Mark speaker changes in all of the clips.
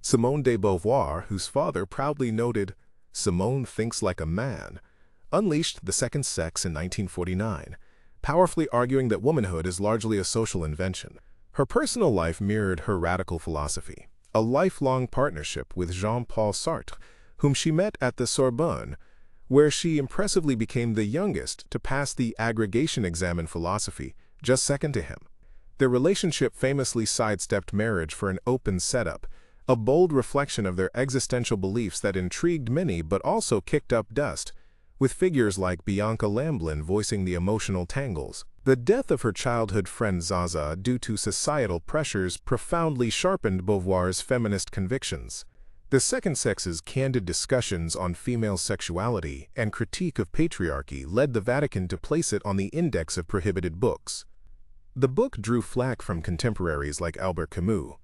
Speaker 1: Simone de Beauvoir, whose father proudly noted, "Simone thinks like a man," unleashed The Second Sex in 1949, powerfully arguing that womanhood is largely a social invention. Her personal life mirrored her radical philosophy, a lifelong partnership with Jean-Paul Sartre, whom she met at the Sorbonne, where she impressively became the youngest to pass the aggregation exam in philosophy, just second to him. Their relationship famously sidestepped marriage for an open setup, a bold reflection of their existential beliefs that intrigued many but also kicked up dust, with figures like Bianca Lamblin voicing the emotional tangles. The death of her childhood friend Zaza due to societal pressures profoundly sharpened Beauvoir's feminist convictions. The Second Sex's candid discussions on female sexuality and critique of patriarchy led the Vatican to place it on the index of prohibited books. The book drew flack from contemporaries like Albert Camus,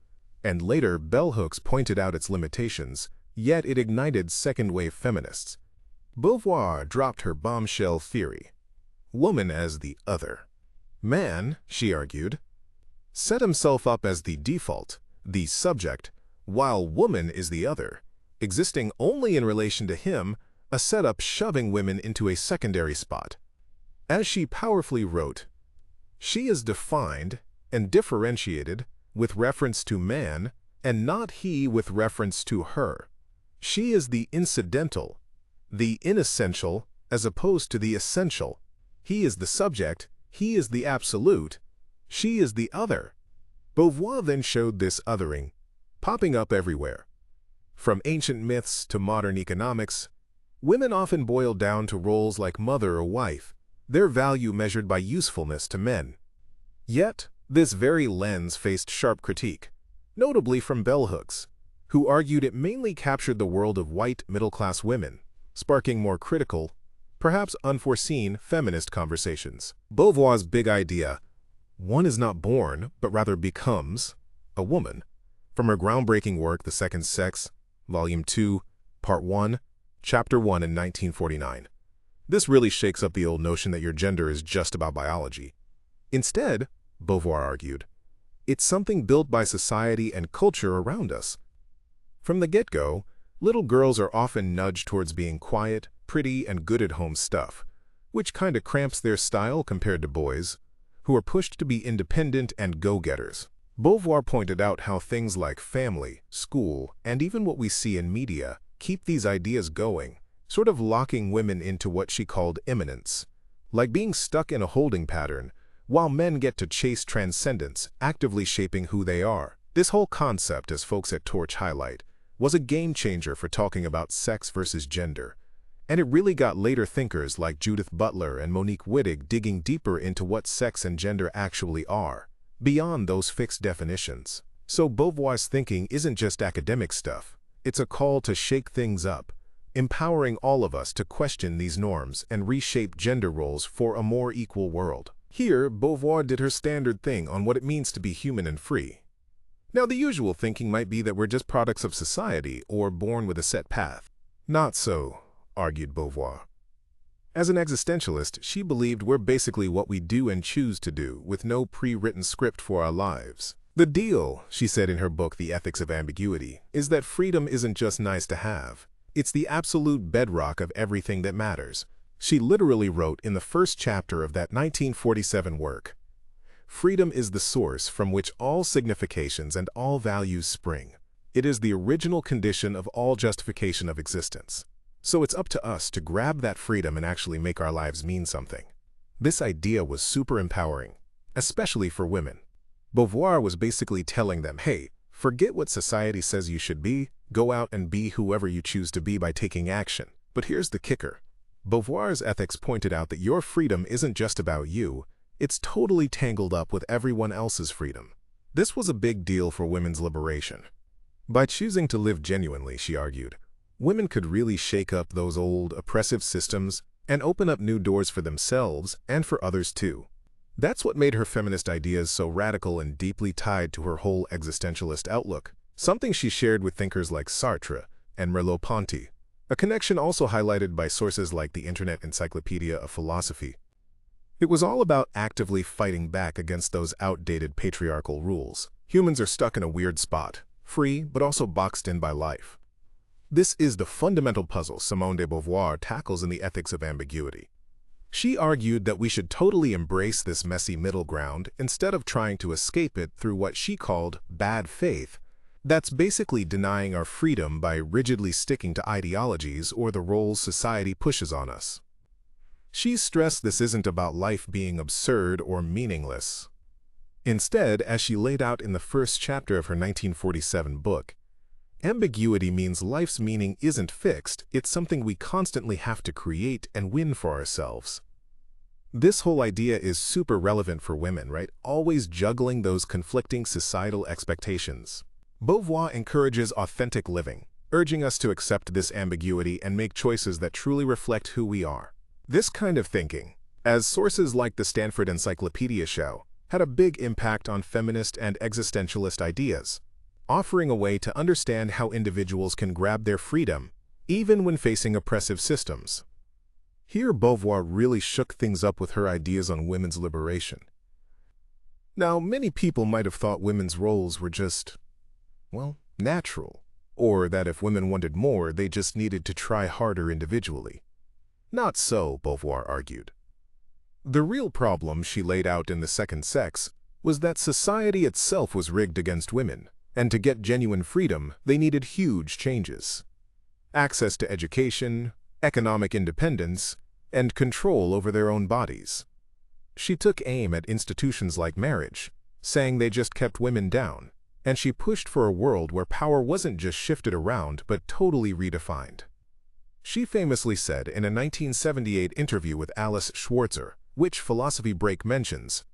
Speaker 1: and later bell hooks pointed out its limitations, yet it ignited second-wave feminists. Beauvoir dropped her bombshell theory: woman as the other. Man, she argued, set himself up as the default, the subject, while woman is the other, existing only in relation to him, a setup shoving women into a secondary spot. As she powerfully wrote, she is defined and differentiated with reference to man, and not he with reference to her. She is the incidental, the inessential, as opposed to the essential. He is the subject, he is the absolute, she is the other. Beauvoir then showed this othering, popping up everywhere. From ancient myths to modern economics, women often boil down to roles like mother or wife, their value measured by usefulness to men. Yet, this very lens faced sharp critique, notably from bell hooks, who argued it mainly captured the world of white middle-class women, sparking more critical, perhaps unforeseen, feminist conversations. Beauvoir's big idea, one is not born, but rather becomes, a woman, from her groundbreaking work The Second Sex, Volume 2, Part 1, Chapter 1 in 1949. This really shakes up the old notion that your gender is just about biology. Instead, Beauvoir argued, it's something built by society and culture around us. From the get-go, little girls are often nudged towards being quiet, pretty, and good-at-home stuff, which kinda cramps their style compared to boys, who are pushed to be independent and go-getters. Beauvoir pointed out how things like family, school, and even what we see in media keep these ideas going, sort of locking women into what she called immanence, like being stuck in a holding pattern, while men get to chase transcendence, actively shaping who they are. This whole concept, as folks at Torch highlight, was a game-changer for talking about sex versus gender, and it really got later thinkers like Judith Butler and Monique Wittig digging deeper into what sex and gender actually are, beyond those fixed definitions. So Beauvoir's thinking isn't just academic stuff, it's a call to shake things up, empowering all of us to question these norms and reshape gender roles for a more equal world. Here, Beauvoir did her standard thing on what it means to be human and free. Now, the usual thinking might be that we're just products of society or born with a set path. Not so, argued Beauvoir. As an existentialist, she believed we're basically what we do and choose to do, with no pre-written script for our lives. The deal, she said in her book The Ethics of Ambiguity, is that freedom isn't just nice to have. It's the absolute bedrock of everything that matters. She literally wrote in the first chapter of that 1947 work, "Freedom is the source from which all significations and all values spring. It is the original condition of all justification of existence. So it's up to us to grab that freedom and actually make our lives mean something." This idea was super empowering, especially for women. Beauvoir was basically telling them, hey, forget what society says you should be, go out and be whoever you choose to be by taking action. But here's the kicker. Beauvoir's ethics pointed out that your freedom isn't just about you, it's totally tangled up with everyone else's freedom. This was a big deal for women's liberation. By choosing to live genuinely, she argued, women could really shake up those old, oppressive systems and open up new doors for themselves and for others too. That's what made her feminist ideas so radical and deeply tied to her whole existentialist outlook, something she shared with thinkers like Sartre and Merleau-Ponty, a connection also highlighted by sources like the Internet Encyclopedia of Philosophy. It was all about actively fighting back against those outdated patriarchal rules. Humans are stuck in a weird spot. free, but also boxed in by life. This is the fundamental puzzle Simone de Beauvoir tackles in The Ethics of Ambiguity. She argued that we should totally embrace this messy middle ground instead of trying to escape it through what she called bad faith. That's basically denying our freedom by rigidly sticking to ideologies or the roles society pushes on us. She stressed this isn't about life being absurd or meaningless. Instead, as she laid out in the first chapter of her 1947 book, ambiguity means life's meaning isn't fixed, it's something we constantly have to create and win for ourselves. This whole idea is super relevant for women, right? Always juggling those conflicting societal expectations. Beauvoir encourages authentic living, urging us to accept this ambiguity and make choices that truly reflect who we are. This kind of thinking, as sources like the Stanford Encyclopedia show, had a big impact on feminist and existentialist ideas, offering a way to understand how individuals can grab their freedom, even when facing oppressive systems. Here, Beauvoir really shook things up with her ideas on women's liberation. Now, many people might have thought women's roles were just, well, natural, or that if women wanted more, they just needed to try harder individually. Not so, Beauvoir argued. The real problem she laid out in The Second Sex was that society itself was rigged against women, and to get genuine freedom, they needed huge changes. Access to education, economic independence, and control over their own bodies. She took aim at institutions like marriage, saying they just kept women down, and she pushed for a world where power wasn't just shifted around but totally redefined. She famously said in a 1978 interview with Alice Schwarzer, which Philosophy Break mentions,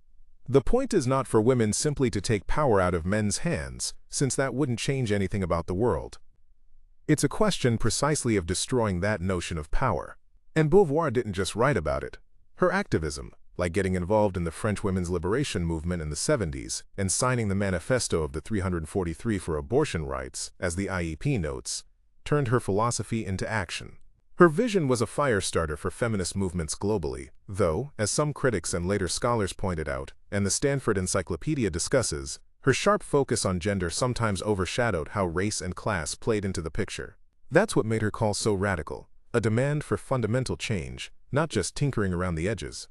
Speaker 1: "The point is not for women simply to take power out of men's hands, since that wouldn't change anything about the world. It's a question precisely of destroying that notion of power." And Beauvoir didn't just write about it. Her activism, like getting involved in the French women's liberation movement in the 70s and signing the Manifesto of the 343 for abortion rights, as the IEP notes, turned her philosophy into action. Her vision was a fire-starter for feminist movements globally, though, as some critics and later scholars pointed out, and the Stanford Encyclopedia discusses, her sharp focus on gender sometimes overshadowed how race and class played into the picture. That's what made her call so radical, a demand for fundamental change, not just tinkering around the edges.